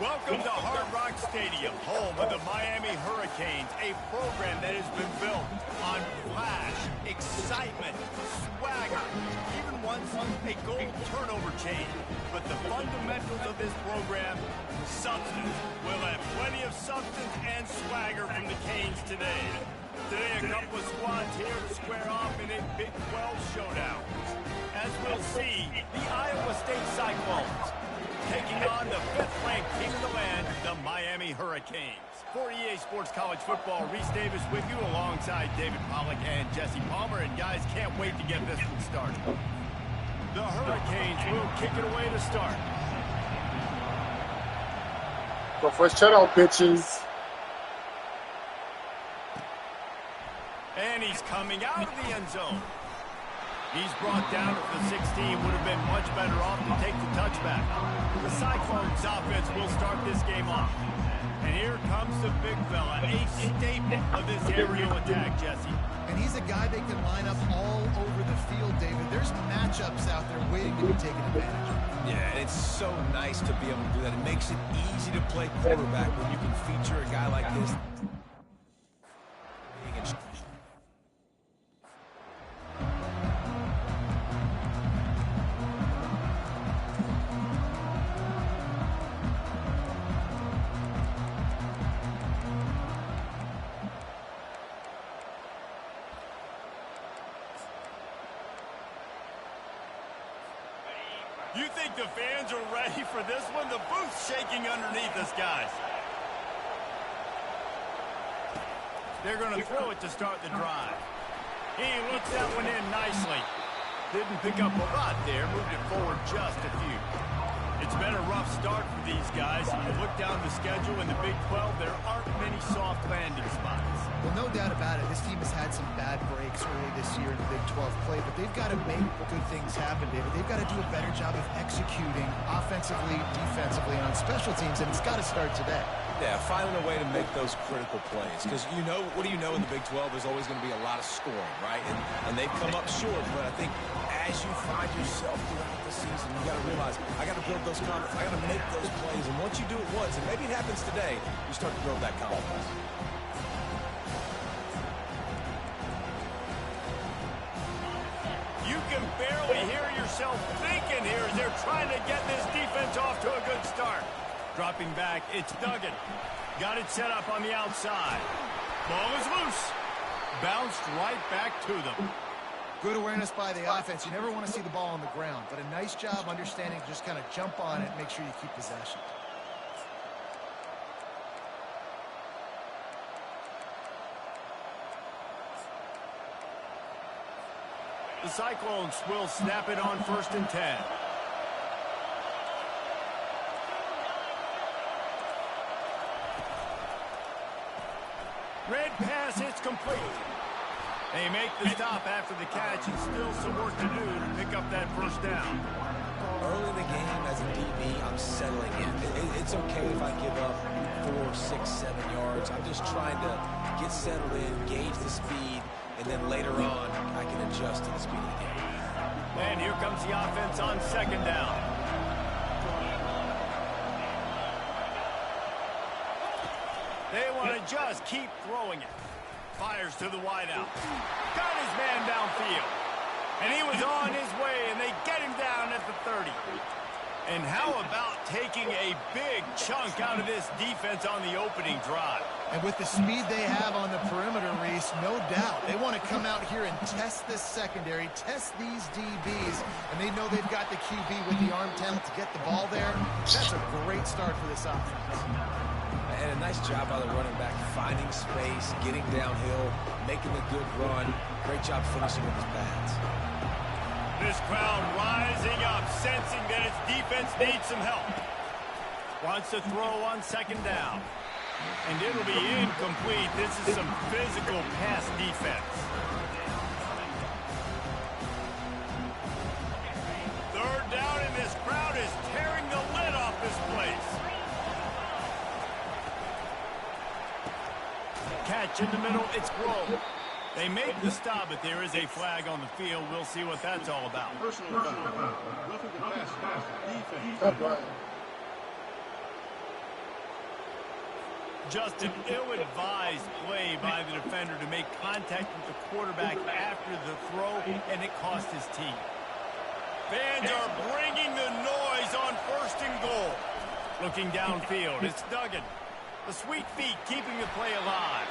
Welcome to Hard Rock Stadium, home of the Miami Hurricanes, a program that has been built on flash, excitement, swagger, even once a goal turnover chain. But the fundamentals of this program, substance. We'll have plenty of substance and swagger from the Canes today. Today, a couple of squads here to square off in a Big 12 showdown. As we'll see, the Iowa State Cyclones taking on the fifth-ranked team in the land, the Miami Hurricanes. For EA Sports College Football, Reese Davis with you alongside David Pollack and Jesse Palmer. And guys, can't wait to get this one started. The Hurricanes will kick it away to start. Go for shutout pitches. And he's coming out of the end zone. He's brought down at the 16. Would have been much better off to take the touchback. The Cyclones offense will start this game off. And here comes the big fella, a staple of this aerial attack, Jesse. And he's a guy they can line up all over the field, David. There's matchups out there waiting to be taken advantage of. Yeah, and it's so nice to be able to do that. It makes it easy to play quarterback when you can feature a guy like this. You think the fans are ready for this one? The booth's shaking underneath us, guys. They're going to throw it to start the drive. He looks that one in nicely. Didn't pick up a lot there. Moved it forward just a few. It's been a rough start for these guys. You look down the schedule in the Big 12, there aren't many soft landing spots. Well, no doubt about it. This team has had some bad breaks early this year in the Big 12 play, but they've got to make good things happen, David. They've got to do a better job of executing offensively, defensively, and on special teams, and it's got to start today. Yeah, finding a way to make those critical plays. Because you know, what do you know in the Big 12? There's always going to be a lot of scoring, right? And they've come up short, but I think as you find yourself throughout the season, you got to realize, I got to build those confidence. I got to make those plays. And once you do it once, and maybe it happens today, you start to build that confidence. You can barely hear yourself thinking here as they're trying to get this defense off to a good start. Dropping back, it's Duggan. Got it set up on the outside. Ball is loose. Bounced right back to them. Good awareness by the offense. You never want to see the ball on the ground, but a nice job understanding to just kind of jump on it and make sure you keep possession. The Cyclones will snap it on 1st and 10. Red pass, it's complete. They make the stop after the catch, and still some work to do to pick up that first down. Early in the game, as a DB, I'm settling in. It's okay if I give up 4, 6, 7 yards. I'm just trying to get settled in, gauge the speed, and then later on, I can adjust to the speed of the game. And here comes the offense on 2nd down. They want to just keep throwing it. Fires to the wideout. Got his man downfield. And he was on his way, and they get him down at the 30. And how about taking a big chunk out of this defense on the opening drive? And with the speed they have on the perimeter, Reese, no doubt, they want to come out here and test this secondary, test these DBs, and they know they've got the QB with the arm talent to get the ball there. That's a great start for this offense. And a nice job by the running back, finding space, getting downhill, making a good run. Great job finishing with his pads. This crowd rising up, sensing that its defense needs some help. Wants to throw on 2nd down. And it'll be incomplete. This is some physical pass defense. 3rd down, and this crowd is tearing the lid off this place. Catch in the middle, it's Grove. They make the stop, but there is a flag on the field. We'll see what that's all about. Personal foul. Roughing the pass. Defense. Just an ill-advised play by the defender to make contact with the quarterback after the throw, and it cost his team. Fans are bringing the noise on 1st and goal. Looking downfield, it's Duggan. The sweet feet keeping the play alive.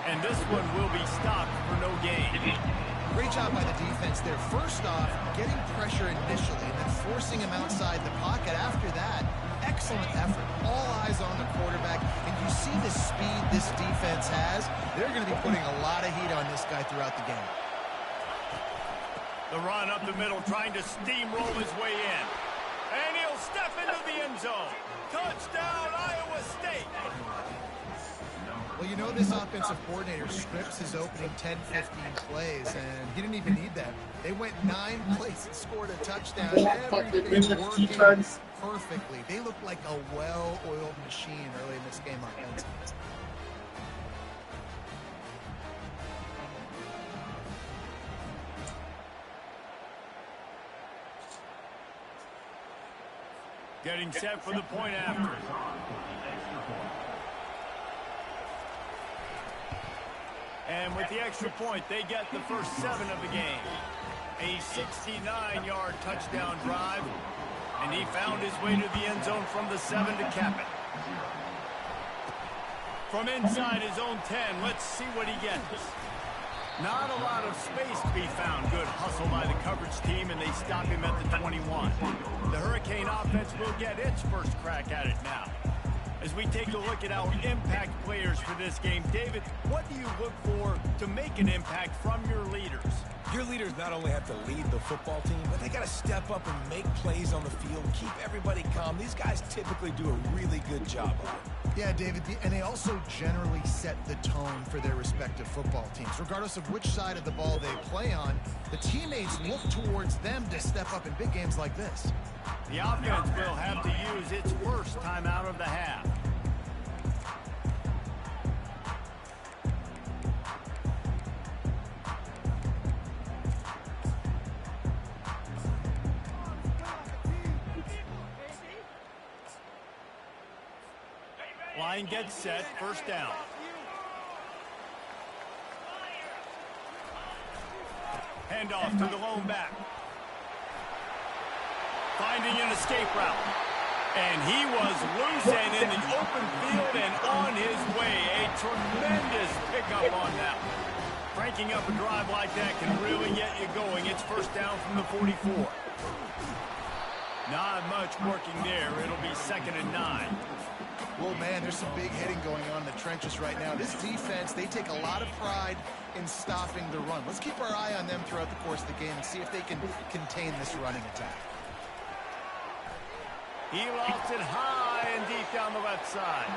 And this one will be stopped for no gain. Great job by the defense there. First off, getting pressure initially and then forcing him outside the pocket. After that, excellent effort. All eyes on the quarterback. And you see the speed this defense has. They're going to be putting a lot of heat on this guy throughout the game. The run up the middle, trying to steamroll his way in. And he'll step into the end zone. Touchdown, Iowa State. Well, you know this offensive coordinator scripts his opening 10, 15 plays, and he didn't even need that. They went 9 plays and scored a touchdown. Everything working perfectly. They look like a well-oiled machine early in this game offensively. Getting set for the point after. And with the extra point, they get the first 7 of the game. A 69-yard touchdown drive. And he found his way to the end zone from the 7 to cap it. From inside his own 10, let's see what he gets. Not a lot of space to be found. Good hustle by the coverage team, and they stop him at the 21. The Hurricane offense will get its first crack at it now. As we take a look at our impact players for this game, David, what do you look for to make an impact from your leaders? Your leaders not only have to lead the football team, but they got to step up and make plays on the field, keep everybody calm. These guys typically do a really good job of it. Yeah, David, and they also generally set the tone for their respective football teams. Regardless of which side of the ball they play on, the teammates look towards them to step up in big games like this. The offense will have to use its first timeout of the half. Line gets set, first down. Handoff to the lone back. Finding an escape route. And he was loose and in the open field and on his way. A tremendous pickup on that one. Cranking up a drive like that can really get you going. It's first down from the 44. Not much working there. It'll be 2nd and 9. Well, man, there's some big hitting going on in the trenches right now. This defense, they take a lot of pride in stopping the run. Let's keep our eye on them throughout the course of the game and see if they can contain this running attack. He lofts it high and deep down the left side.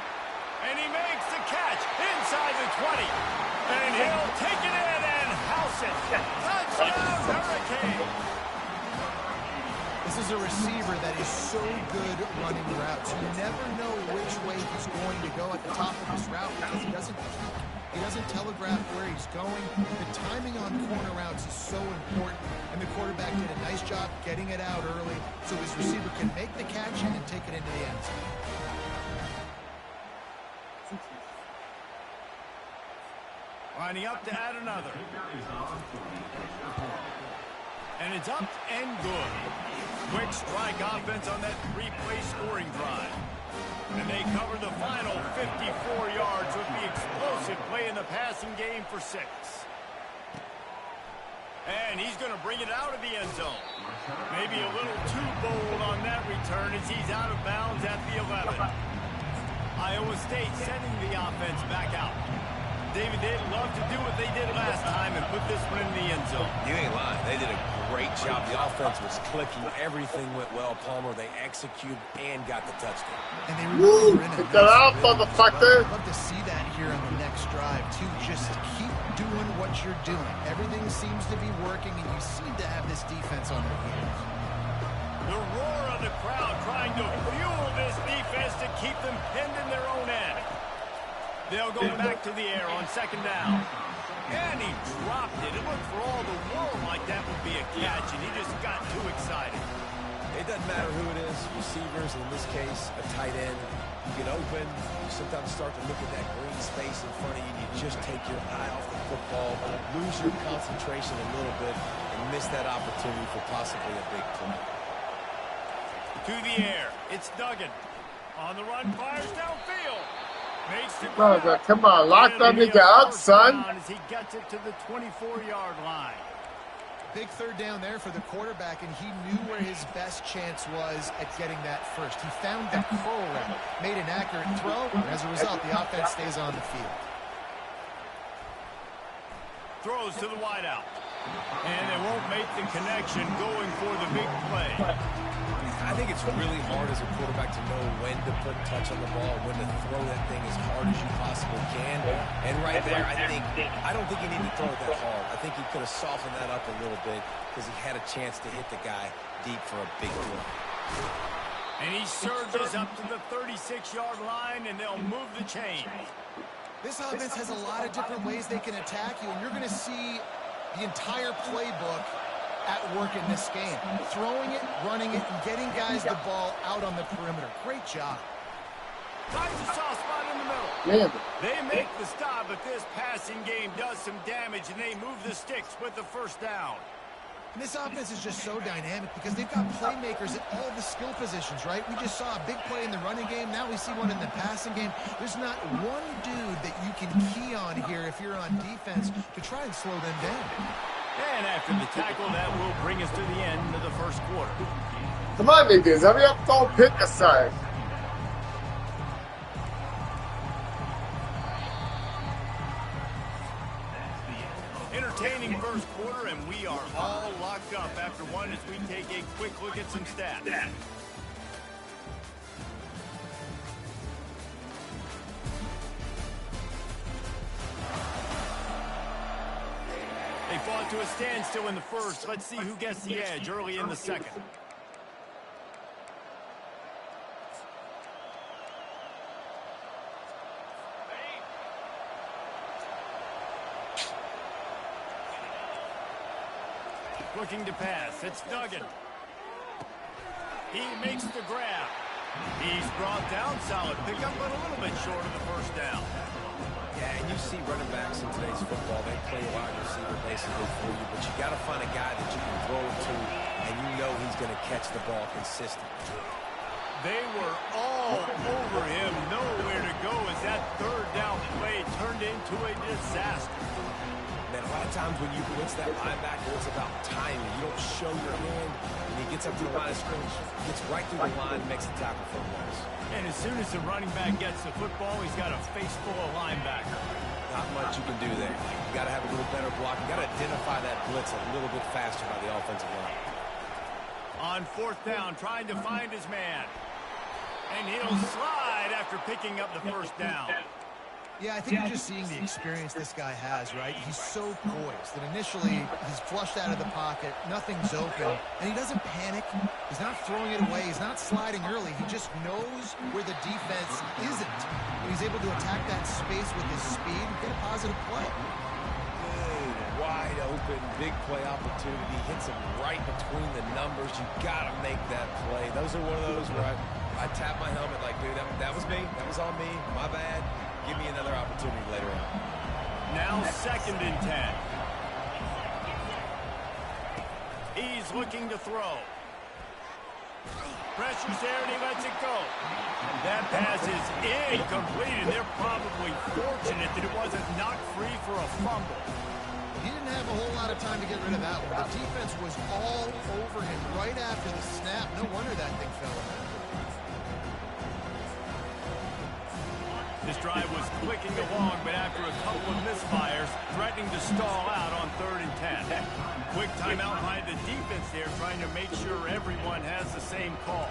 And he makes the catch inside the 20. And he'll take it in and house it. Touchdown, Hurricane. This is a receiver that is so good running routes. You never know which way he's going to go at the top of his route because he doesn't telegraph where he's going. The timing on corner routes is so important, and the quarterback did a nice job getting it out early so his receiver can make the catch and take it into the end zone. Lining up to add another. And it's up and good. Quick strike offense on that 3-play scoring drive. And they cover the final 54 yards with the explosive play in the passing game for 6. And he's going to bring it out of the end zone. Maybe a little too bold on that return as he's out of bounds at the 11. Iowa State sending the offense back out. David, they'd love to do what they did last time and put this one in the end zone. You ain't lying. They did a great job. The offense was clicking. Everything went well. Palmer, they executed and got the touchdown. And they really were in Pick that out, motherfucker. I'd love to see that here on the next drive, too. Just keep doing what you're doing. Everything seems to be working, and you seem to have this defense on their heels. The roar of the crowd trying to fuel this defense to keep them pinned in their own end. They'll go back to the air on 2nd down. And he dropped it. It looked for all the world like that would be a catch, and he just got too excited. It doesn't matter who it is, receivers, in this case, a tight end. You get open, you sometimes start to look at that green space in front of you, and you just take your eye off the football, lose your concentration a little bit, and miss that opportunity for possibly a big play. To the air, it's Duggan. On the run, fires downfield. Makes the Brother, come on, lock that nigga up, son. As he gets it to the 24-yard line. Big third down there for the quarterback, and he knew where his best chance was at getting that first. He found the curl route, made an accurate throw, and as a result, the offense stays on the field. Throws to the wideout. And they won't make the connection going for the big play. I think it's really hard as a quarterback to know when to put touch on the ball, when to throw that thing as hard as you possibly can. And right there, I don't think he needed to throw it that hard. I think he could have softened that up a little bit because he had a chance to hit the guy deep for a big play. And he surges up to the 36-yard line, and they'll move the chain. This offense has a lot of different ways they can attack you, and you're going to see the entire playbook at work in this game. Throwing it, running it, and getting guys the ball out on the perimeter. Great job. Finds a soft spot in the middle. Yeah. They make the stop, but this passing game does some damage, and they move the sticks with the first down. And this offense is just so dynamic because they've got playmakers at all the skill positions, right? We just saw a big play in the running game. Now we see one in the passing game. There's not one dude that you can key on here if you're on defense to try and slow them down. And after the tackle, that will bring us to the end of the first quarter. Come on, niggas. Hurry up, don't pick a side. Entertaining first quarter, and we are all locked up after one as we take a quick look at some stats. They fought to a standstill in the first. Let's see who gets the edge early in the second. Looking to pass. It's Duggan. He makes the grab. He's brought down. Solid pickup, but a little bit short of the first down. Yeah, and you see running backs in today's football, they play wide receiver basically for you, but you got to find a guy that you can throw it to, and you know he's going to catch the ball consistently. They were all over him. Nowhere to go as that third down play turned into a disaster. Man, a lot of times when it's that linebacker, it's about timing. You don't show your hand, and he gets up to the line of scrimmage, gets right through the line, makes the tackle for a loss. And as soon as the running back gets the football, he's got a face full of linebacker. Not much you can do there. You got to have a little better block. You got to identify that blitz a little bit faster by the offensive line. On fourth down, trying to find his man. And he'll slide after picking up the first down. Yeah, I think you're just seeing the experience this guy has, right? He's so poised that initially he's flushed out of the pocket, nothing's open, and he doesn't panic. He's not throwing it away. He's not sliding early. He just knows where the defense isn't. And he's able to attack that space with his speed and get a positive play. Good, wide open, big play opportunity. Hits him right between the numbers. You got to make that play. Those are one of those where I tap my helmet like, dude, that was me. That was on me. My bad. Give me another opportunity later on. Now 2nd and 10. He's looking to throw. Pressure's there and he lets it go. That pass is incomplete, and they're probably fortunate that it wasn't knocked free for a fumble. He didn't have a whole lot of time to get rid of that one. The defense was all over him right after the snap. No wonder that thing fell in. This drive was clicking along, but after a couple of misfires, threatening to stall out on 3rd and 10. Quick timeout by the defense there, trying to make sure everyone has the same call.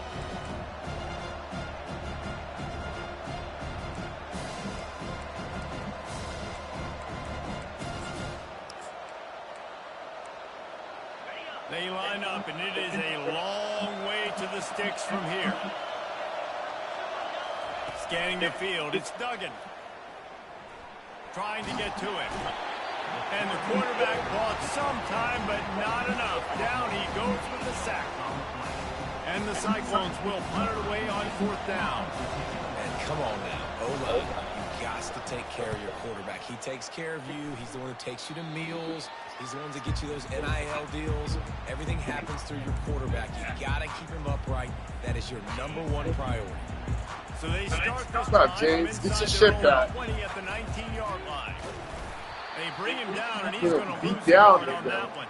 They line up, and it is a long way to the sticks from here. Scanning the field, it's Duggan. Trying to get to it. And the quarterback bought some time, but not enough. Down he goes with the sack. And the Cyclones will punt it away on 4th down. And Come on now, O-line. You got to take care of your quarterback. He takes care of you. He's the one who takes you to meals. He's the one that gets you those NIL deals. Everything happens through your quarterback. You got to keep him upright. That is your #1 priority. So they start this What's up, James? Get your shit back. 20 at the 19-yard line. They bring him down, and he's going to lose beat down on that one.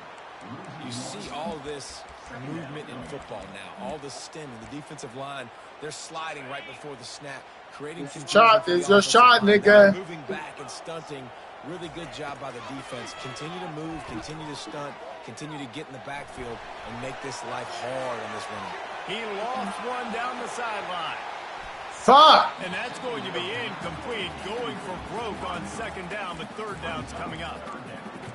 You see all this movement in football now. All the stemming, the defensive line, they're sliding right before the snap, creating confusion. It's your shot, nigga. Moving back and stunting. Really good job by the defense. Continue to move, continue to stunt, continue to get in the backfield, and make this life hard on this runner. He lost one down the sideline. Fuck! And that's going to be incomplete. Going for broke on second down, but third down's coming up.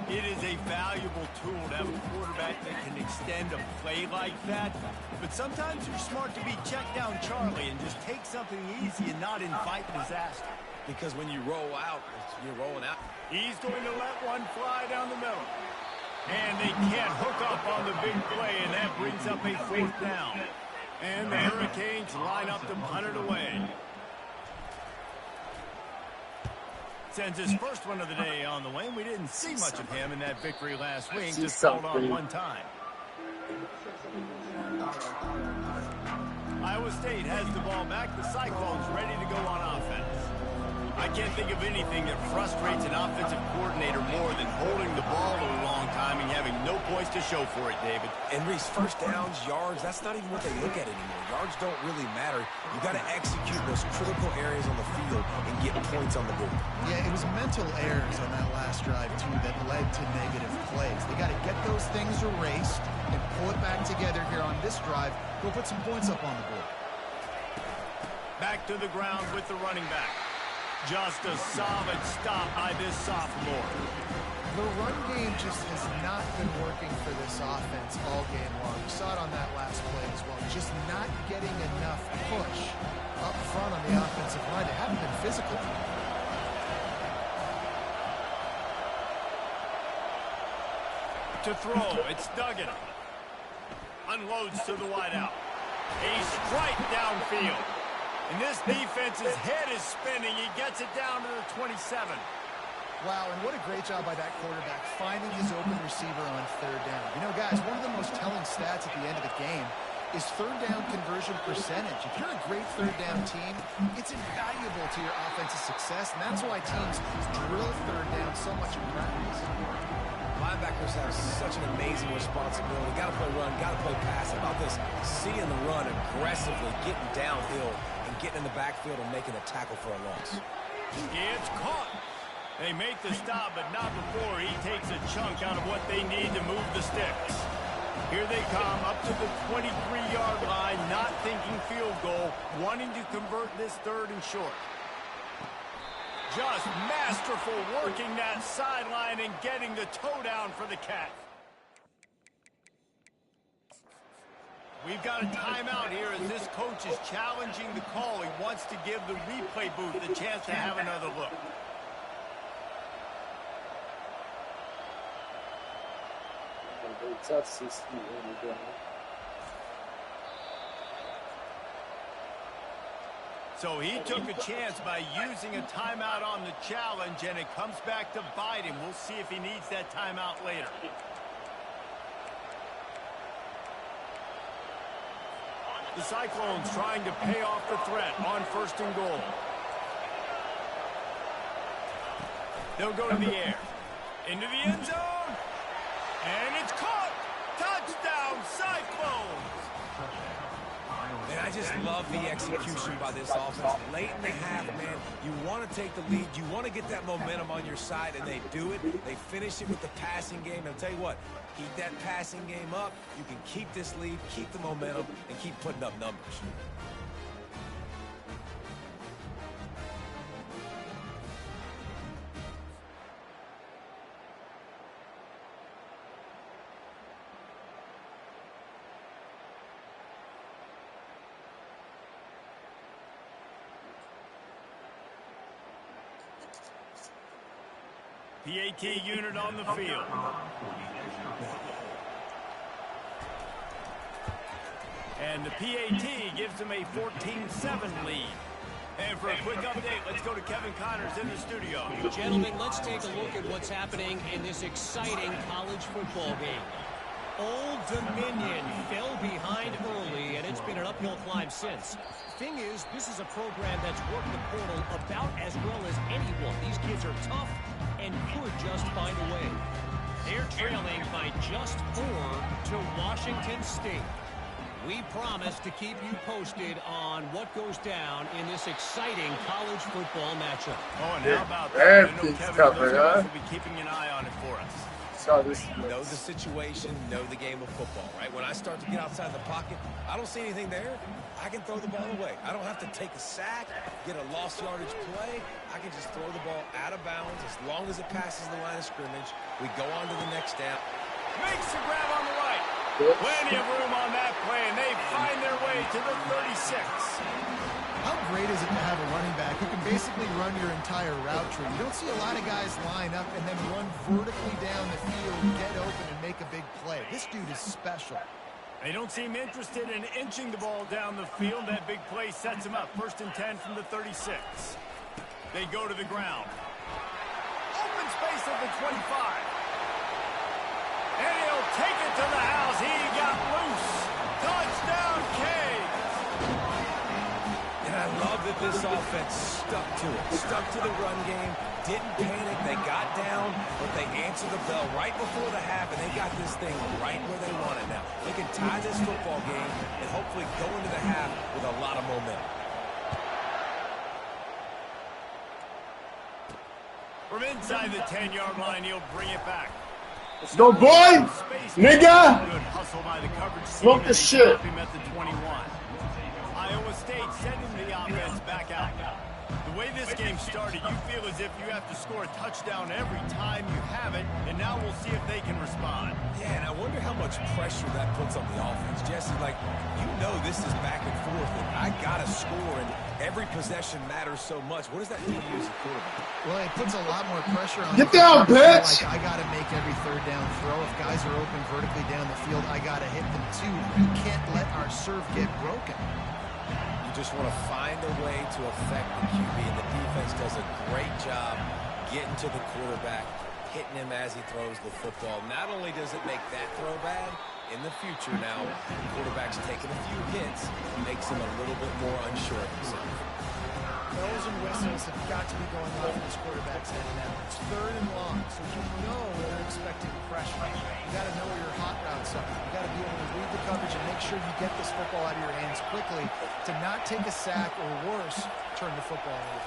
It is a valuable tool to have a quarterback that can extend a play like that. But sometimes you're smart to be check down Charlie and just take something easy and not invite disaster. Because when you roll out, you're rolling out. He's going to let one fly down the middle. And they can't hook up on the big play, and that brings up a 4th down. And the Hurricanes line up to punt it away. Sends his first one of the day on the way. We didn't see much of him in that victory last week. Just held on one time. Iowa State has the ball back. The Cyclones ready to go on offense. I can't think of anything that frustrates an offensive coordinator more than holding the ball a long time and having no points to show for it, David. And Reese, first downs, yards, that's not even what they look at anymore. Yards don't really matter. You got to execute those critical areas on the field and get points on the board. Yeah, it was mental errors on that last drive, too, that led to negative plays. They got to get those things erased and pull it back together here on this drive. Go put some points up on the board. Back to the ground with the running back. Just a solid stop by this sophomore. The run game just has not been working for this offense all game long. You saw it on that last play as well. Just not getting enough push up front on the offensive line. They haven't been physical. To throw, it's Duggan. Unloads to the wideout. A strike downfield. And this defense's head is spinning. He gets it down to the 27. Wow, and what a great job by that quarterback finding his open receiver on third down. You know, guys, one of the most telling stats at the end of the game is third down conversion percentage. If you're a great third down team, it's invaluable to your offensive success, and that's why teams drill third down so much in practice. Linebackers have such an amazing responsibility. Got to play run, got to play pass. How about this? Seeing the run aggressively, getting downhill, and getting in the backfield and making a tackle for a loss. It's caught. They make the stop, but not before he takes a chunk out of what they need to move the sticks. Here they come up to the 23-yard line, not thinking field goal, wanting to convert this third and short. Just masterful working that sideline and getting the toe down for the Cats. We've got a timeout here as this coach is challenging the call. He wants to give the replay booth the chance to have another look. So he took a chance by using a timeout on the challenge, and it comes back to bite him. We'll see if he needs that timeout later. The Cyclones trying to pay off the threat on first and goal. They'll go to the air. Into the end zone. And it's caught. Touchdown, Cyclones. Man, I just love the execution by this offense. Late in the half, man, you want to take the lead. You want to get that momentum on your side, and they do it. They finish it with the passing game. I'll tell you what, keep that passing game up. You can keep this lead, keep the momentum, and keep putting up numbers. PAT unit on the field. And the PAT gives them a 14-7 lead. And for a quick update, let's go to Kevin Connors in the studio. Gentlemen, let's take a look at what's happening in this exciting college football game. Old Dominion fell behind early, and it's been an uphill climb since. Thing is, this is a program that's worked the portal about as well as anyone. These kids are tough and could just find a way. They're trailing by just 4 to Washington State. We promise to keep you posted on what goes down in this exciting college football matchup. Oh, and how about that? I know Kevin and those guys will be keeping an eye on it for us. So this Know the situation, know the game of football, right? When I start to get outside the pocket, I don't see anything there. I can throw the ball away. I don't have to take a sack, get a lost yardage play. I can just throw the ball out of bounds as long as it passes the line of scrimmage. We go on to the next down. Makes the grab on the right. Plenty of room on that play, and they find their way to the 36. How great is it to have a running back who can basically run your entire route tree? You don't see a lot of guys line up and then run vertically down the field, get open, and make a big play. This dude is special. They don't seem interested in inching the ball down the field. That big play sets him up. 1st and 10 from the 36. They go to the ground. Open space at the 25. And he'll take it to the house. He got loose. Touchdown, Canes. And I love that this offense stuck to it. Stuck to the run game. Didn't panic. They got down, but they answered the bell right before the half, and they got this thing right where they want it now. They can tie this football game and hopefully go into the half with a lot of momentum. From inside the 10-yard line, he'll bring it back. Let's go, boy! Nigga! Good hustle by the coverage. Smoke the shit. Him at the 21. Iowa State sending the offense back out. The way this game started, you feel as if you have to score a touchdown every time you have it, and now we'll see if they can respond. Yeah, and I wonder how much pressure that puts on the offense. Jesse, like, you know this is back and forth, and I got to score, and every possession matters so much. What does that do to you as a quarterback? Well, it puts a lot more pressure on Get down, bitch! Like, I got to make every 3rd down throw. If guys are open vertically down the field, I got to hit them too. We can't let our serve get broken. You just want to find a way to affect the QB, and the defense does a great job getting to the quarterback, hitting him as he throws the football. Not only does it make that throw bad, in the future now, the quarterback's taking a few hits, makes him a little bit more unsure of himself. Bells and whistles have got to be going off in this quarterback's head now. It's 3rd and long, so you know they're expecting pressure. You got to know where your hot routes are. You got to be able to read the coverage and make sure you get this football out of your hands quickly to not take a sack or worse, turn the football over.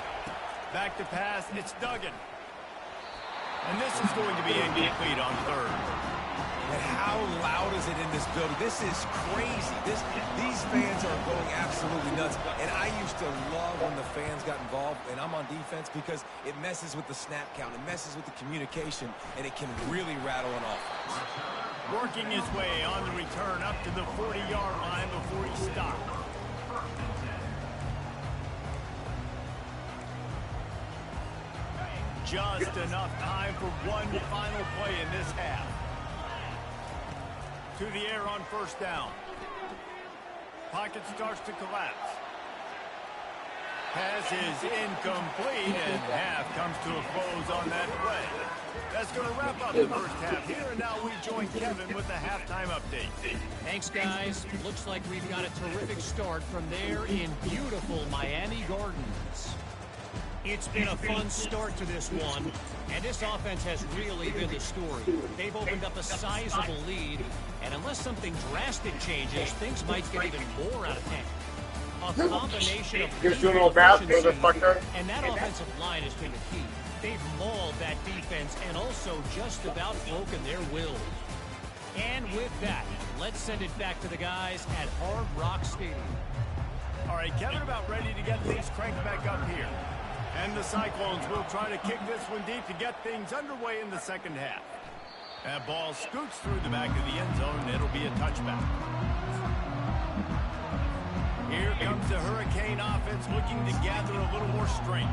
Back to pass, it's Duggan. And this is going to be incomplete on 3rd. And how loud is it in this building? This is crazy. These fans are going absolutely nuts. And I used to love when the fans got involved, and I'm on defense, because it messes with the snap count. It messes with the communication, and it can really rattle an offense. Working his way on the return up to the 40-yard line before he stopped. Just enough time for one final play in this half. To the air on 1st down. Pocket starts to collapse. Pass is incomplete, and half comes to a close on that play. That's going to wrap up the 1st half here, and now we join Kevin with the halftime update. Thanks, guys. Looks like we've got a terrific start from there in beautiful Miami Gardens. It's been a fun start to this one, and this offense has really been the story. They've opened up a sizable lead, and unless something drastic changes, things might get even more out of hand. A combination of Gives you a little bath, motherfucker. and that offensive line has been the key. They've mauled that defense and also just about broken their will. And with that, let's send it back to the guys at Hard Rock Stadium. All right, Kevin, about ready to get things cranked back up here. And the Cyclones will try to kick this one deep to get things underway in the 2nd half. That ball scoots through the back of the end zone, and it'll be a touchback. Here comes the Hurricane offense looking to gather a little more strength.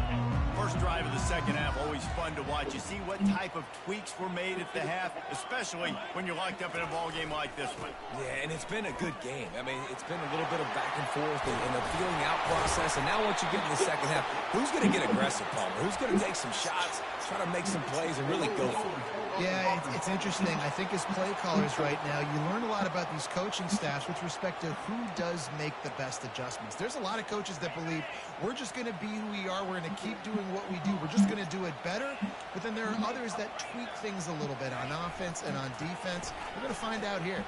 First drive of the second half, always fun to watch. You see what type of tweaks were made at the half, especially when you're locked up in a ball game like this one. Yeah, and it's been a good game. I mean, it's been a little bit of back and forth and a feeling out process. And now once you get in the second half, who's going to get aggressive, Palmer? Who's going to take some shots, try to make some plays, and really go for it? Yeah, it's interesting. I think as play callers right now, you learn a lot about these coaching staffs with respect to who does make the best adjustments. There's a lot of coaches that believe we're just going to be who we are. We're going to keep doing what we do. We're just going to do it better. But then there are others that tweak things a little bit on offense and on defense. We're going to find out here.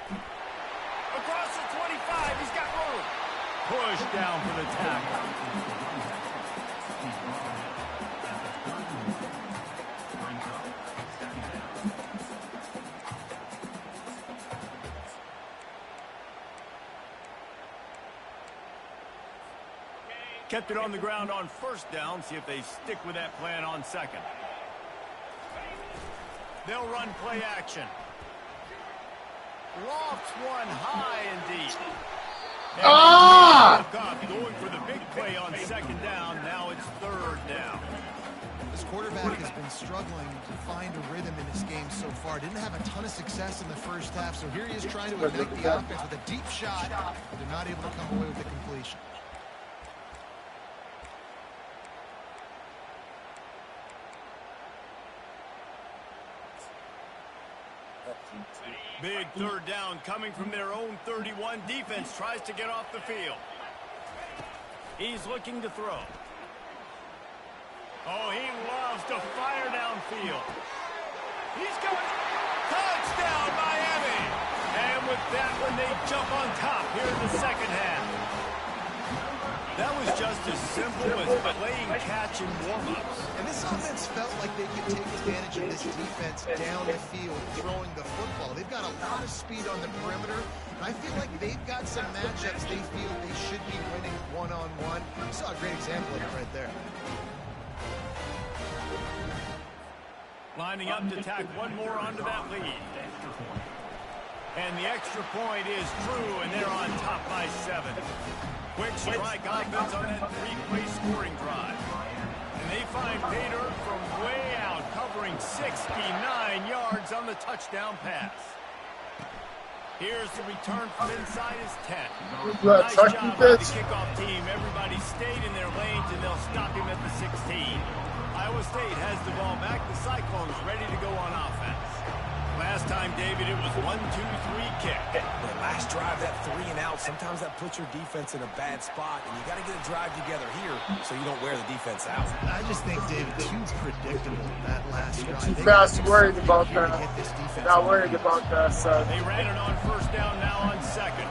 Across the 25, he's got room. Push down for the tackle. Kept it on the ground on first down. See if they stick with that plan on second. They'll run play action. Lofts one high and deep. Going for the big play on second down. Now it's third down. This quarterback has been struggling to find a rhythm in this game so far. Didn't have a ton of success in the first half, so here he is trying to ignite the offense with a deep shot, but they're not able to come away with the completion. Big third down coming from their own 31. Defense tries to get off the field. He's looking to throw. Oh, he loves to fire downfield. He's going. Touchdown, Miami. And with that one, they jump on top here in the second half. That was just as simple as playing catch and warm-ups. And this offense felt like they could take advantage of this defense down the field, throwing the football. They've got a lot of speed on the perimeter, and I feel like they've got some matchups they feel they should be winning one-on-one. You saw a great example of it right there. Lining up to tack one more onto that lead. And the extra point is true, and they're on top by 7. Quick strike offense on that 3-play scoring drive. And they find Pater from way out, covering 69 yards on the touchdown pass. Here's the return from inside his 10. Nice job by the kickoff team. Everybody stayed in their lanes, and they'll stop him at the 16. Iowa State has the ball back. The Cyclones ready to go on offense. Last time, David, it was 1-2-3 kick. The last drive, that 3 and out, sometimes that puts your defense in a bad spot, and you got to get a drive together here so you don't wear the defense out. I just think, David, too predictable that last drive. Too fast, worried about that. Not worried about that, son. They ran it on first down, now on second.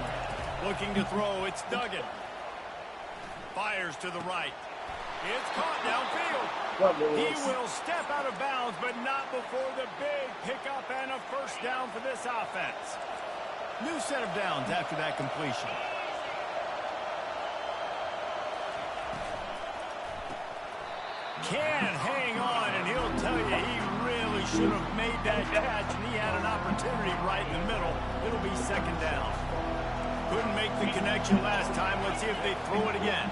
Looking to throw, it's Duggan. Fires to the right. It's caught downfield. He will step out of bounds, but not before the big pickup and a first down for this offense. New set of downs after that completion. Can hang on, and he'll tell you he really should have made that catch, and he had an opportunity right in the middle. It'll be second down. Couldn't make the connection last time. Let's see if they throw it again.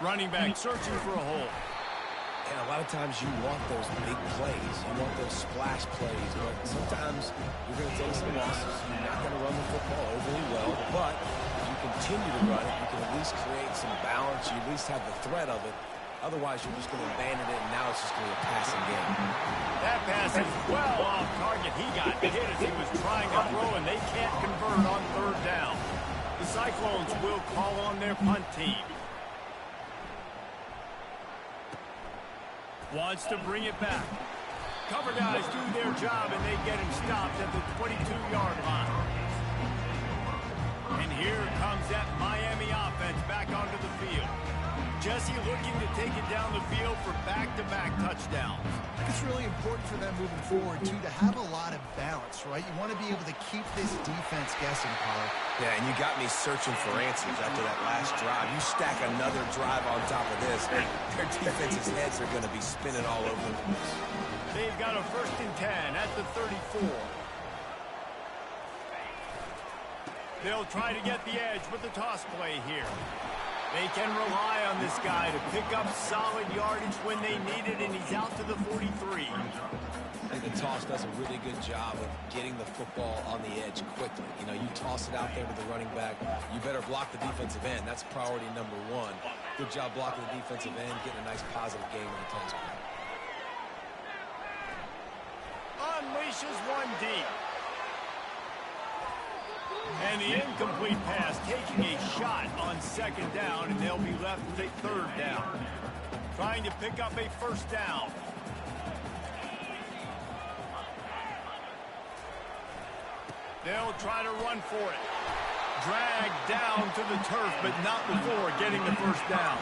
Running back searching for a hole. And a lot of times you want those big plays. You want those splash plays. But sometimes you're going to take some losses. You're not going to run the football overly well. But if you continue to run it, you can at least create some balance. You at least have the threat of it. Otherwise, you're just going to abandon it, and now it's just going to be a passing game. That pass is well off target. He got hit as he was trying to throw, and they can't convert on third down. The Cyclones will call on their punt team. Wants to bring it back. Cover guys do their job, and they get him stopped at the 22-yard line. And here comes that Miami offense back onto the field. Jesse looking to take it down the field for back-to-back touchdowns. It's really important for them moving forward, too, to have a lot of balance, right? You want to be able to keep this defense guessing, Pollard. Yeah, and you got me searching for answers after that last drive. You stack another drive on top of this, their defense's heads are going to be spinning all over the place. They've got a 1st and 10 at the 34. They'll try to get the edge with the toss play here. They can rely on this guy to pick up solid yardage when they need it, and he's out to the 43. I think the toss does a really good job of getting the football on the edge quickly. You know, you toss it out there to the running back, you better block the defensive end. That's priority number one. Good job blocking the defensive end, getting a nice positive game in the toss play. Unleashes one deep. And the incomplete pass taking a shot on second down, and they'll be left with a third down. Trying to pick up a first down. They'll try to run for it. Dragged down to the turf, but not before getting the first down.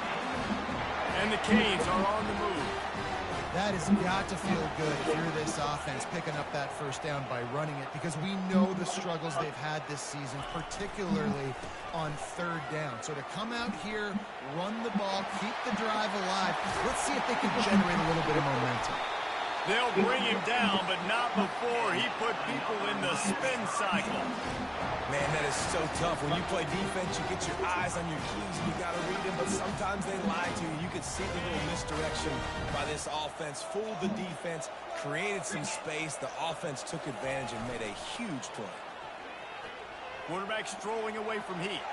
And the Canes are on the move. That has got to feel good if you're this offense picking up that first down by running it, because we know the struggles they've had this season, particularly on third down. So to come out here, run the ball, keep the drive alive, let's see if they can generate a little bit of momentum. They'll bring him down, but not before he put people in the spin cycle. Man, that is so tough. When you play defense, you get your eyes on your keys and you got to read them, but sometimes they lie to you. You could see the little misdirection by this offense, fooled the defense, created some space. The offense took advantage and made a huge play. Quarterback strolling away from heat.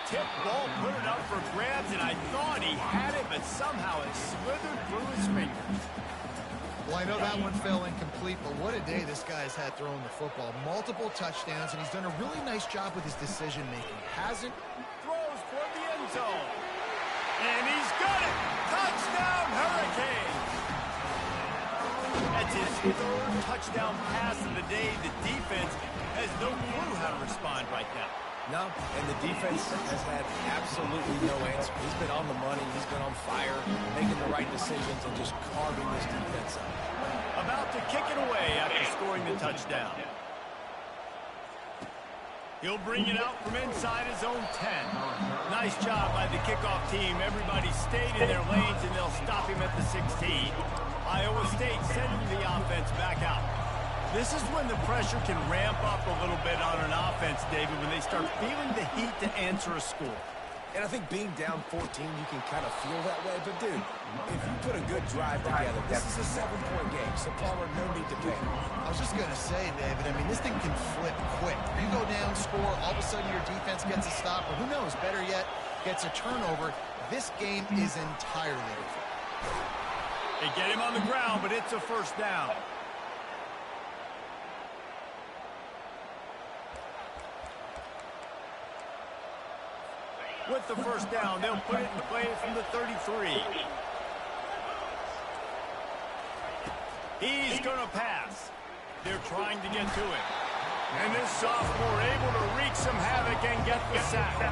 Tip ball, put it up for grabs, and I thought he had it, but somehow it slithered through his fingers. Well, I know that one fell incomplete, but what a day this guy's had throwing the football. Multiple touchdowns, and he's done a really nice job with his decision-making. Hasn't. Throws toward the end zone. And he's got it. Touchdown, Hurricanes. That's his third touchdown pass of the day. The defense has no clue how to respond right now. No, and the defense has had absolutely no answer. He's been on the money. He's been on fire, making the right decisions and just carving this defense up. About to kick it away after scoring the touchdown. He'll bring it out from inside his own 10. Nice job by the kickoff team. Everybody stayed in their lanes, and they'll stop him at the 16. Iowa State sending the offense back out. This is when the pressure can ramp up a little bit on an offense, David, when they start feeling the heat to answer a score. And I think being down 14, you can kind of feel that way. But, dude, if you put a good drive together, this is a 7-point game, so Palmer, no need to panic. I was just going to say, David, I mean, this thing can flip quick. You go down, score, all of a sudden your defense gets a stop, or who knows, better yet, gets a turnover. This game is entirely different. They get him on the ground, but it's a first down. With the first down, they'll put it in play from the 33. He's going to pass. They're trying to get to it. And this sophomore able to wreak some havoc and get the sack.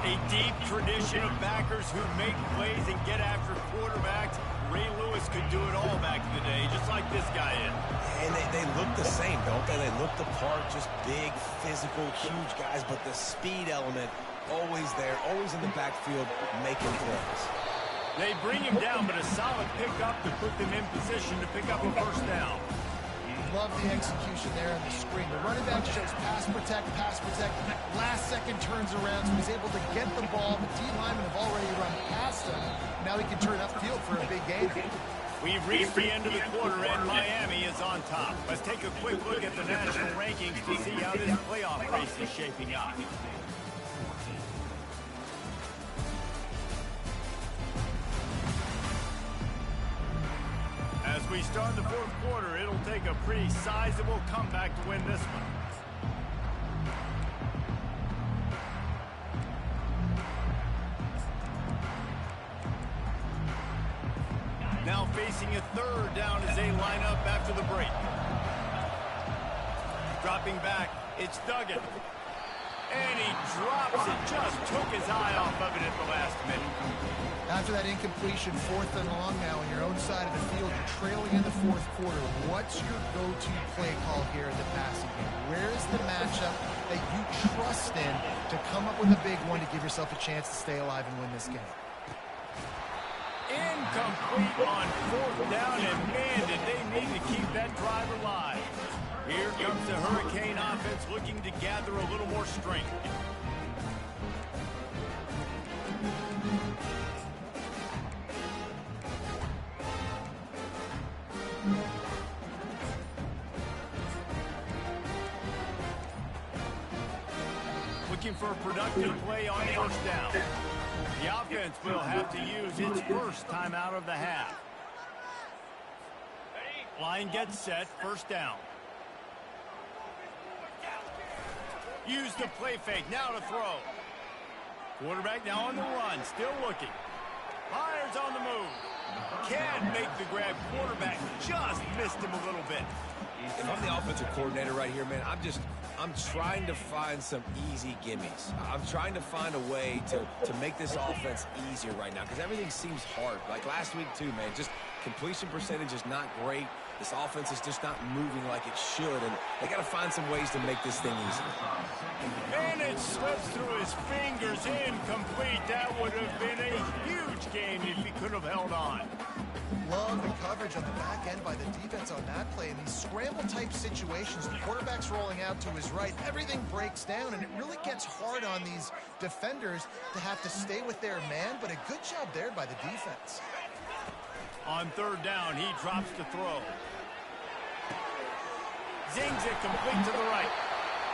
A deep tradition of backers who make plays and get after quarterbacks. Ray Lewis could do it all back in the day, just like this guy is. And they look the same, don't they? They look the part, just big, physical, huge guys, but the speed element always there, always in the backfield, making plays. They bring him down, but a solid pickup to put them in position to pick up a first down. Love the execution there on the screen. The running back shows pass protect, last second turns around, so he's able to get the ball. The D linemen have already run past him. Now he can turn upfield for a big gain. We've reached the end of the quarter, and Miami is on top. Let's take a quick look at the national rankings to see how this playoff race is shaping up. As we start the fourth quarter, it'll take a pretty sizable comeback to win this one. Now facing a third down as they line up after the break. Dropping back, it's Duggan. And he drops it, just took his eye off of it at the last minute. After that incompletion, 4th and long now on your own side of the field, you're trailing in the fourth quarter. What's your go-to play call here in the passing game? Where is the matchup that you trust in to come up with a big one to give yourself a chance to stay alive and win this game? Incomplete on 4th down, and man, did they need to keep that drive alive. Here comes the Hurricane offense offense looking to gather a little more strength. Looking for a productive play on first down. The offense will have to use its first timeout of the half. Line gets set, first down. Use the play fake, now to throw. Quarterback now on the run, still looking. Fires on the move. Can't make the grab. Quarterback just missed him a little bit. If I'm the offensive coordinator right here, man, I'm trying to find some easy gimmies. I'm trying to find a way to make this offense easier right now because everything seems hard. Like last week, too, man, just completion percentage is not great. This offense is just not moving like it should, and they got to find some ways to make this thing easier. And it slips through his fingers, incomplete. That would have been a huge gain if he could have held on. Love the coverage on the back end by the defense on that play. In these scramble-type situations, the quarterback's rolling out to his right. Everything breaks down, and it really gets hard on these defenders to have to stay with their man, but a good job there by the defense. On third down, he drops to throw. Zings it complete to the right.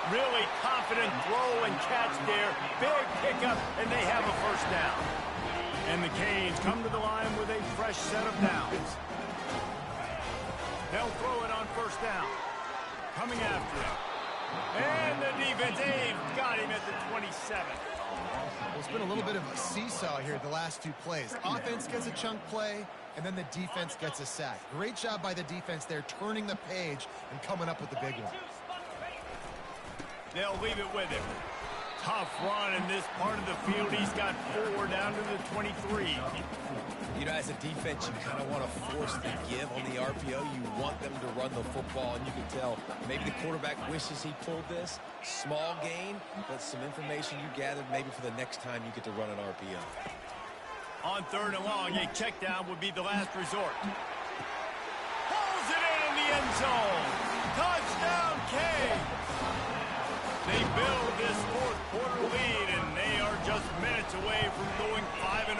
Really confident throw and catch there. Big pickup, and they have a first down. And the Canes come to the line with a fresh set of downs. They'll throw it on first down. Coming after him. And the defense, they've got him at the 27. Well, it's been a little bit of a seesaw here the last two plays. Offense gets a chunk play, and then the defense gets a sack. Great job by the defense there, turning the page and coming up with the big one. They'll leave it with him. Tough run in this part of the field. He's got 4 down to the 23. You know, as a defense, you kind of want to force the give on the RPO. You want them to run the football, and you can tell maybe the quarterback wishes he pulled this. Small gain, but some information you gathered maybe for the next time you get to run an RPO. On third and long, a check down would be the last resort. Pulls it in the end zone. Touchdown, Canes. They build this fourth quarter lead, and they are just minutes away from going 5-0.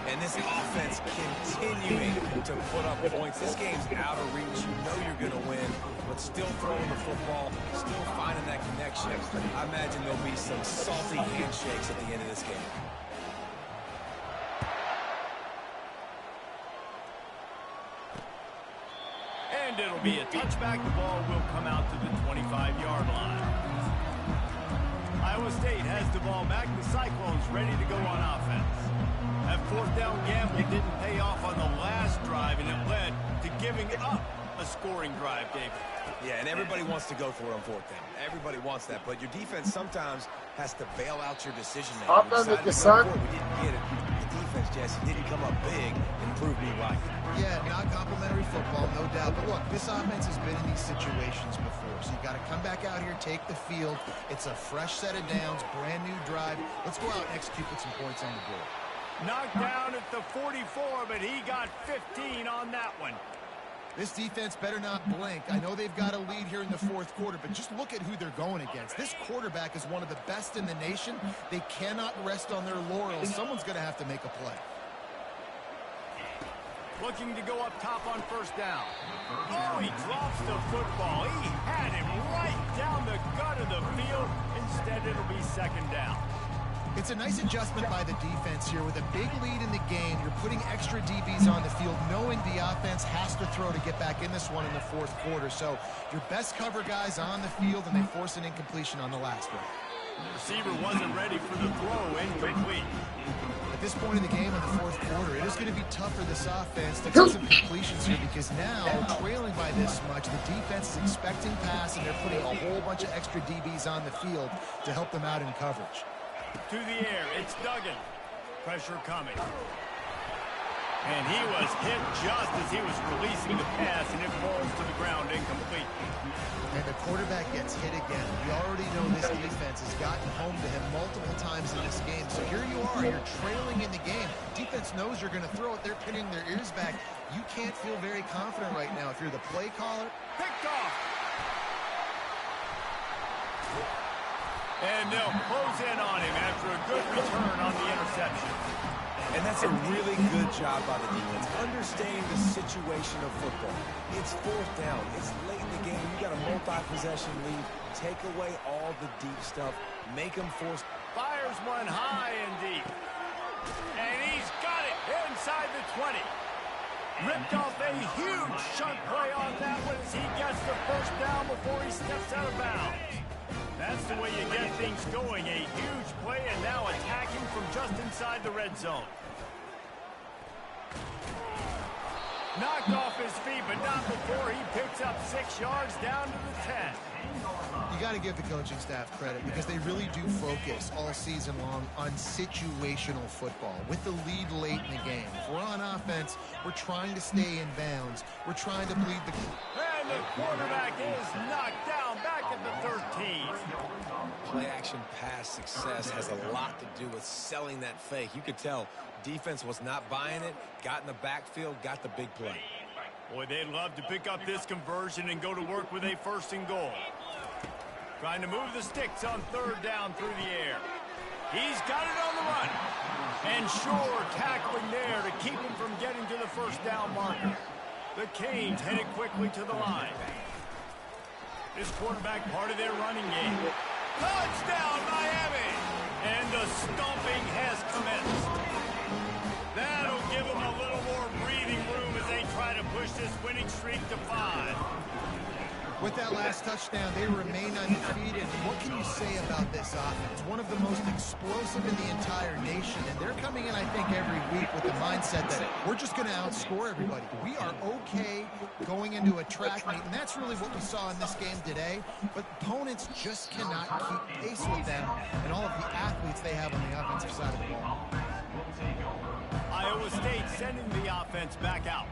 And this offense continuing to put up points. This game's out of reach. You know you're going to win, but still throwing the football, still finding that connection. I imagine there'll be some salty handshakes at the end of this game. And it'll be a touchback. The ball will come out to the 25-yard line. Iowa State has the ball back. The Cyclones ready to go on offense. That fourth down gamble didn't pay off on the last drive, and it led to giving up a scoring drive, David. Yeah, and everybody wants to go for it on fourth down. Everybody wants that, but your defense sometimes has to bail out your decision-making. We didn't get it. The defense, Jesse, didn't come up big and prove me right. Yeah, not complimentary football, no doubt. But look, this offense has been in these situations before, so you got to come back out here, take the field. It's a fresh set of downs, brand new drive. Let's go out and execute with some points on the board. Knocked down at the 44, but he got 15 on that one. This defense better not blink. I know they've got a lead here in the fourth quarter, but just look at who they're going against. This quarterback is one of the best in the nation. They cannot rest on their laurels. Someone's going to have to make a play. Looking to go up top on first down. Oh, he drops the football. He had him right down the gut of the field. Instead, it'll be second down. It's a nice adjustment by the defense here. With a big lead in the game, you're putting extra DBs on the field, knowing the offense has to throw to get back in this one in the fourth quarter. So your best cover guys on the field, and they force an incompletion on the last one. The receiver wasn't ready for the throw, incomplete. At this point in the game in the fourth quarter, it is going to be tough for this offense to get some completions here because now, trailing by this much, the defense is expecting pass, and they're putting a whole bunch of extra DBs on the field to help them out in coverage. To the air, it's Duggan. Pressure coming. And he was hit just as he was releasing the pass, and it falls to the ground incomplete. And the quarterback gets hit again. We already know this defense has gotten home to him multiple times in this game. So here you are, you're trailing in the game. Defense knows you're going to throw it. They're pinning their ears back. You can't feel very confident right now if you're the play caller. Picked off. And they'll close in on him after a good return on the interception. And that's a really good job by the defense, understanding the situation of football. It's fourth down. It's late in the game. You got a multi-possession lead. Take away all the deep stuff. Make them force. Fires one high and deep. And he's got it inside the 20. Ripped off a huge chunk play on that one as he gets the first down before he steps out of bounds. That's the way you get things going. A huge play and now attacking from just inside the red zone. Knocked off his feet, but not before he picks up 6 yards down to the 10. You got to give the coaching staff credit because they really do focus all season long on situational football. With the lead late in the game, if we're on offense, we're trying to stay in bounds. We're trying to bleed the... And the quarterback is knocked down back at the 13. Play-action pass success has a lot to do with selling that fake. You could tell defense was not buying it, got in the backfield, got the big play. Boy, they'd love to pick up this conversion and go to work with a first and goal. Trying to move the sticks on third down through the air. He's got it on the run. And sure, tackling there to keep him from getting to the first down marker. The Canes headed quickly to the line. This quarterback part of their running game. Touchdown, Miami! And the stomping has commenced. That'll give them a little more breathing room as they try to push this winning streak to 5. With that last touchdown, they remain undefeated. What can you say about this offense? One of the most explosive in the entire nation, and they're coming in, I think, every week with the mindset that we're just going to outscore everybody. We are okay going into a track meet, and that's really what we saw in this game today. But opponents just cannot keep pace with them and all of the athletes they have on the offensive side of the ball. Iowa State sending the offense back out.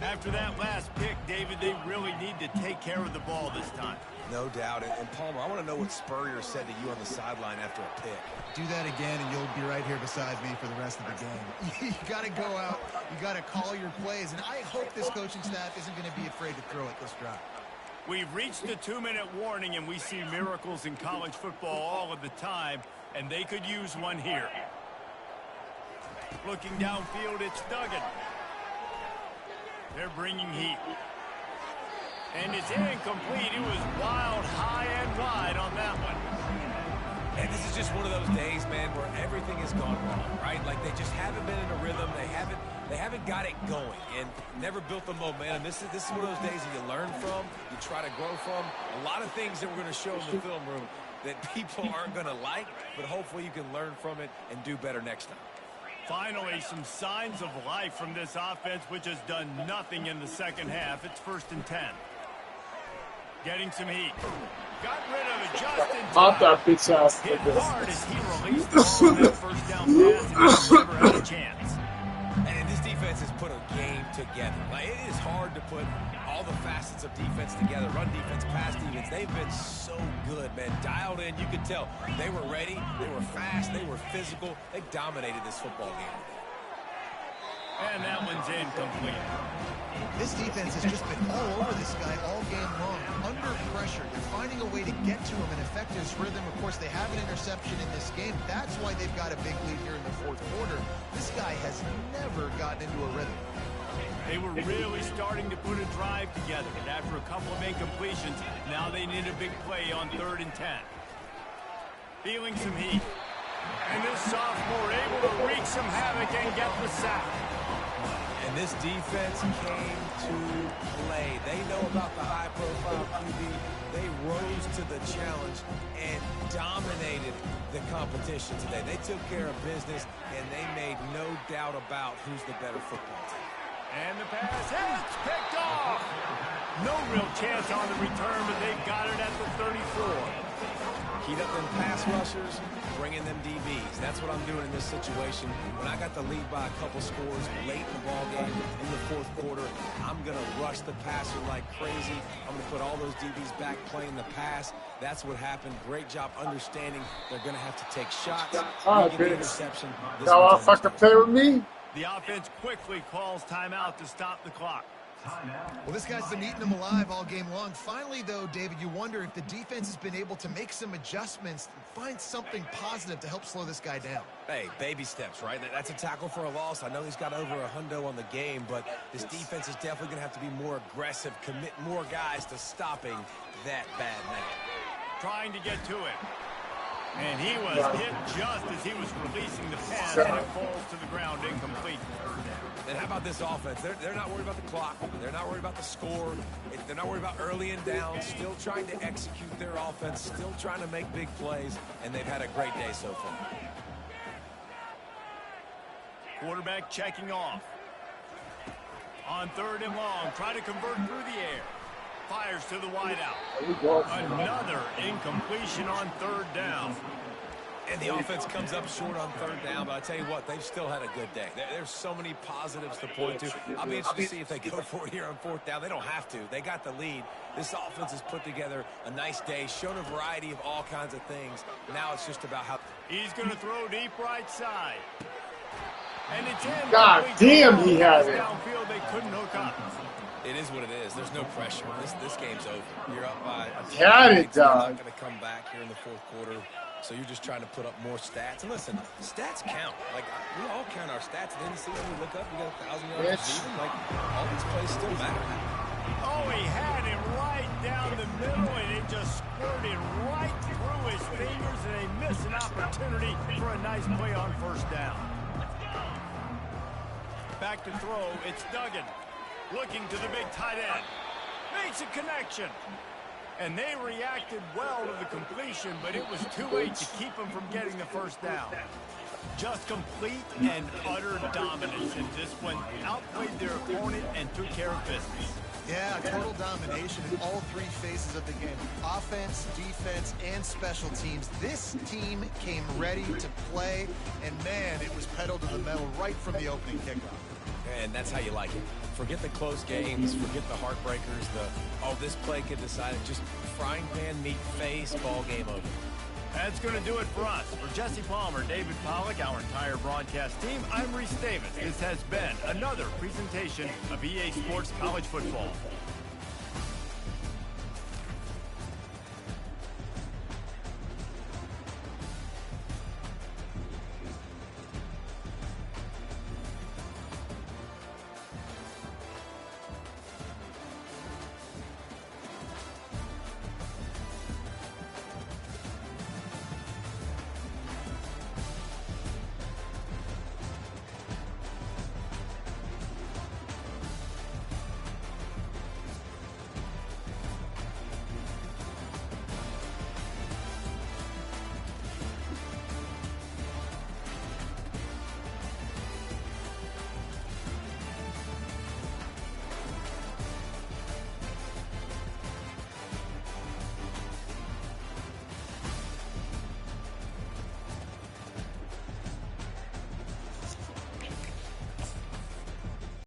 After that last pick, David, they really need to take care of the ball this time. No doubt. And Palmer, I want to know what Spurrier said to you on the sideline after a pick. Do that again, and you'll be right here beside me for the rest of the game. You got to go out. You got to call your plays. And I hope this coaching staff isn't going to be afraid to throw it this drive. We've reached the 2-minute warning, and we see miracles in college football all of the time, and they could use one here. Looking downfield, it's Duggan. They're bringing heat. And it's incomplete. It was wild, high and wide on that one. And this is just one of those days, man, where everything has gone wrong, right? Like they just haven't been in a rhythm. They haven't got it going and never built the momentum. This is one of those days that you learn from, you try to grow from. A lot of things that we're going to show in the film room that people aren't going to like, but hopefully you can learn from it and do better next time. Finally, some signs of life from this offense, which has done nothing in the second half. It's 1st and 10. Getting some heat. Got rid of it just in Not time. that bitch ass. Hit hard as he released the ball on that first down pass, and he never had a chance. And this defense has put a game together. Like, it is hard to put all the facets of defense together. Run defense, pass defense. They've been so good, man. Dialed in. You could tell they were ready. They were fast. They were physical. They dominated this football game. And that one's incomplete. This defense has just been all over this guy all game long. Under pressure, they're finding a way to get to him and affect his rhythm. Of course, they have an interception in this game. That's why they've got a big lead here in the fourth quarter. This guy has never gotten into a rhythm. They were really starting to put a drive together, and after a couple of incompletions, now they need a big play on 3rd and 10. Feeling some heat. And this sophomore able to wreak some havoc and get the sack. And this defense came to play. They know about the high-profile QB. They rose to the challenge and dominated the competition today. They took care of business, and they made no doubt about who's the better football team. And the pass, it's picked off. No real chance on the return, but they've got it at the 34. Heat up them pass rushers, bring in them DBs. That's what I'm doing in this situation. When I got the lead by a couple scores late in the ball game, in the fourth quarter, I'm going to rush the passer like crazy. I'm going to put all those DBs back playing the pass. That's what happened. Great job understanding they're going to have to take shots. Alright, Get the bitch. interception. Y'all want to fucking play with me? The offense quickly calls timeout to stop the clock. Well, this guy's been eating them alive all game long. Finally, though, David, you wonder if the defense has been able to make some adjustments, find something positive to help slow this guy down. Hey, baby steps, right? That's a tackle for a loss. I know he's got over 100 on the game, but this defense is definitely going to have to be more aggressive, commit more guys to stopping that bad man. Trying to get to it. And he was hit just as he was releasing the pass, and it falls to the ground incomplete. And how about this offense? They're not worried about the clock. They're not worried about the score. They're not worried about early and down. Still trying to execute their offense. Still trying to make big plays. And they've had a great day so far. Quarterback checking off. On 3rd and long. Try to convert through the air. Fires to the wideout. Another incompletion on 3rd down. And the offense comes up short on 3rd down, but I tell you what, they've still had a good day. There's so many positives to point to. I'll be interested to see if they go for it here on 4th down. They don't have to. They got the lead. This offense has put together a nice day, shown a variety of all kinds of things. Now it's just about how... He's going to throw deep right side. And it's in. God damn, he had it. Downfield, they couldn't hook up. It is what it is. There's no pressure. This game's over. You're up by... Had it, You're dog. not going to come back here in the 4th quarter. So you're just trying to put up more stats. And listen, stats count. Like, we all count our stats. At the end of the season, we look up, we got 1,000 yards receiving. Like, all these plays still matter. Oh, he had it right down the middle, and it just squirted right through his fingers, and they missed an opportunity for a nice play on 1st down. Back to throw, it's Duggan. Looking to the big tight end. Makes a connection. And they reacted well to the completion, but it was too late to keep them from getting the 1st down. Just complete and utter dominance, and this one outplayed their opponent and took care of business. Yeah, total domination in all 3 phases of the game. Offense, defense, and special teams. This team came ready to play, and man, it was pedal to the metal right from the opening kickoff. And that's how you like it. Forget the close games, forget the heartbreakers, this play could decide it. Just frying pan meet face, ball game over. That's going to do it for us. For Jesse Palmer, David Pollack, our entire broadcast team, I'm Reese Davis. This has been another presentation of EA Sports College Football.